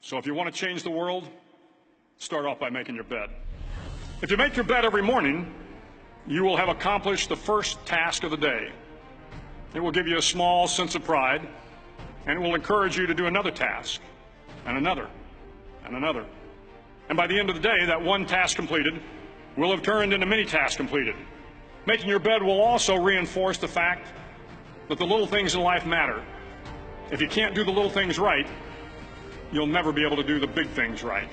So if you want to change the world, start off by making your bed. If you make your bed every morning, you will have accomplished the first task of the day. It will give you a small sense of pride, and it will encourage you to do another task, and another, and another. And by the end of the day, that one task completed will have turned into many tasks completed. Making your bed will also reinforce the fact that the little things in life matter. If you can't do the little things right, you'll never be able to do the big things right.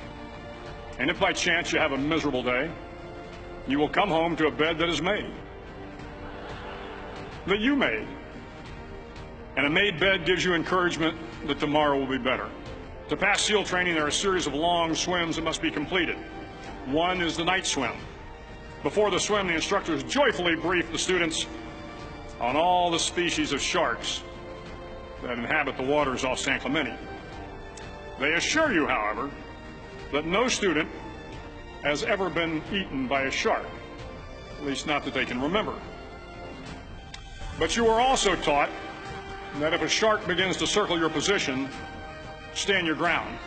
And if by chance you have a miserable day, you will come home to a bed that is made, that you made. And a made bed gives you encouragement that tomorrow will be better. To pass SEAL training, there are a series of long swims that must be completed. One is the night swim. Before the swim, the instructors joyfully brief the students on all the species of sharks that inhabit the waters off San Clemente. They assure you, however, that no student has ever been eaten by a shark, at least not that they can remember. But you are also taught that if a shark begins to circle your position, stand your ground.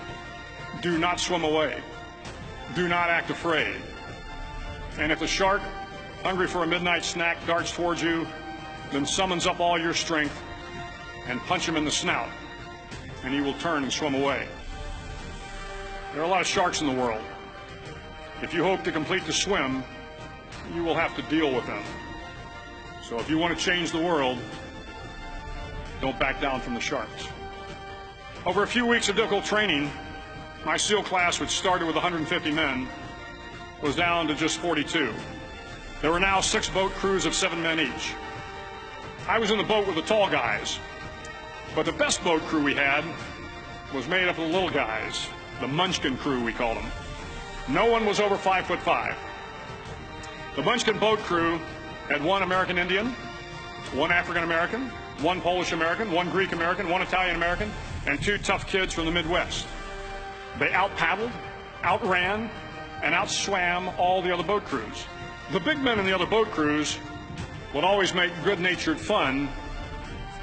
Do not swim away. Do not act afraid. And if the shark, hungry for a midnight snack, darts towards you, then summons up all your strength and punch him in the snout, and he will turn and swim away. There are a lot of sharks in the world. If you hope to complete the swim, you will have to deal with them. So if you want to change the world, don't back down from the sharks. Over a few weeks of difficult training, my SEAL class, which started with 150 men, was down to just 42. There were now 6 boat crews of 7 men each. I was in the boat with the tall guys, but the best boat crew we had was made up of the little guys, the Munchkin crew, we called them. No one was over 5'5". The Munchkin boat crew had 1 American Indian, 1 African American, 1 Polish American, 1 Greek American, 1 Italian American, and 2 tough kids from the Midwest. They out-paddled, outran, and outswam all the other boat crews. The big men in the other boat crews would always make good-natured fun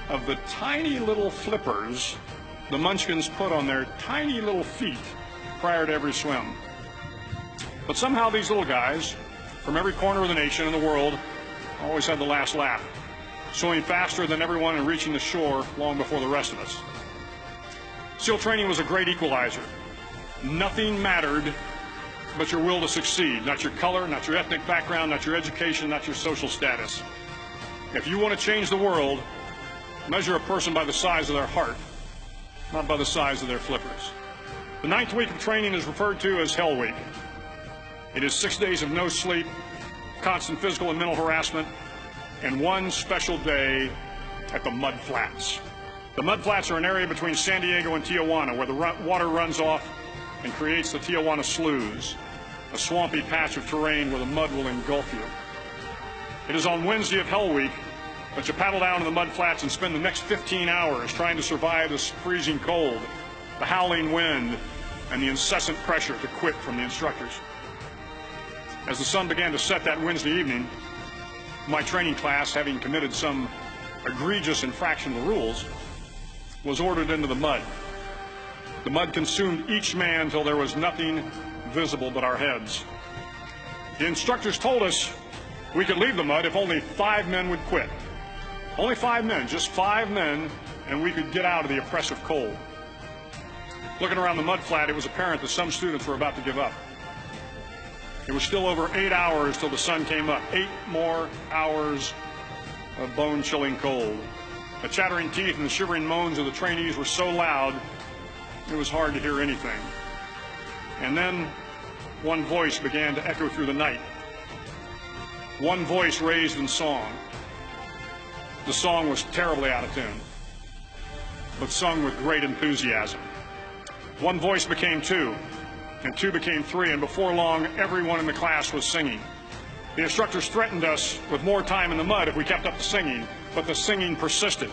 of the tiny little flippers the Munchkins put on their tiny little feet prior to every swim. But somehow these little guys from every corner of the nation and the world always had the last laugh, swimming faster than everyone and reaching the shore long before the rest of us. SEAL training was a great equalizer. Nothing mattered but your will to succeed, not your color, not your ethnic background, not your education, not your social status. If you want to change the world, measure a person by the size of their heart, not by the size of their flippers. The 9th week of training is referred to as Hell Week. It is 6 days of no sleep, constant physical and mental harassment, and 1 special day at the Mud Flats. The Mud Flats are an area between San Diego and Tijuana where the water runs off and creates the Tijuana Sloughs, a swampy patch of terrain where the mud will engulf you. It is on Wednesday of Hell Week that you paddle down to the Mud Flats and spend the next 15 hours trying to survive the freezing cold, the howling wind, and the incessant pressure to quit from the instructors. As the sun began to set that Wednesday evening, my training class, having committed some egregious infraction of the rules, was ordered into the mud. The mud consumed each man till there was nothing visible but our heads. The instructors told us we could leave the mud if only 5 men would quit. Only 5 men, just 5 men, and we could get out of the oppressive cold. Looking around the mud flat, it was apparent that some students were about to give up. It was still over 8 hours till the sun came up. 8 more hours of bone-chilling cold. The chattering teeth and the shivering moans of the trainees were so loud, it was hard to hear anything. And then one voice began to echo through the night. One voice raised in song. The song was terribly out of tune, but sung with great enthusiasm. One voice became 2, and 2 became 3, and before long, everyone in the class was singing. The instructors threatened us with more time in the mud if we kept up the singing, but the singing persisted,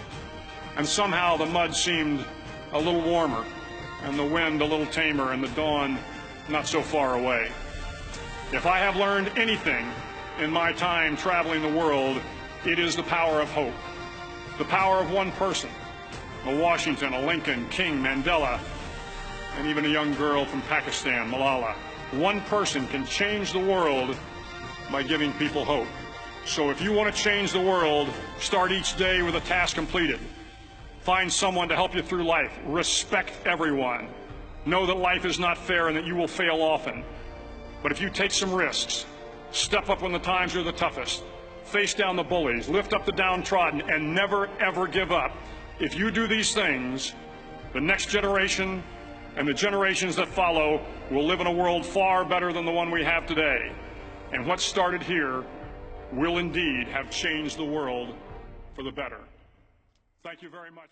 and somehow the mud seemed a little warmer, and the wind a little tamer, and the dawn not so far away. If I have learned anything in my time traveling the world, it is the power of hope, the power of one person, a Washington, a Lincoln, King, Mandela, and even a young girl from Pakistan, Malala. One person can change the world by giving people hope. So if you want to change the world, start each day with a task completed. Find someone to help you through life. Respect everyone. Know that life is not fair and that you will fail often. But if you take some risks, step up when the times are the toughest, face down the bullies, lift up the downtrodden, and never, ever give up. If you do these things, the next generation and the generations that follow will live in a world far better than the one we have today. And what started here will indeed have changed the world for the better. Thank you very much.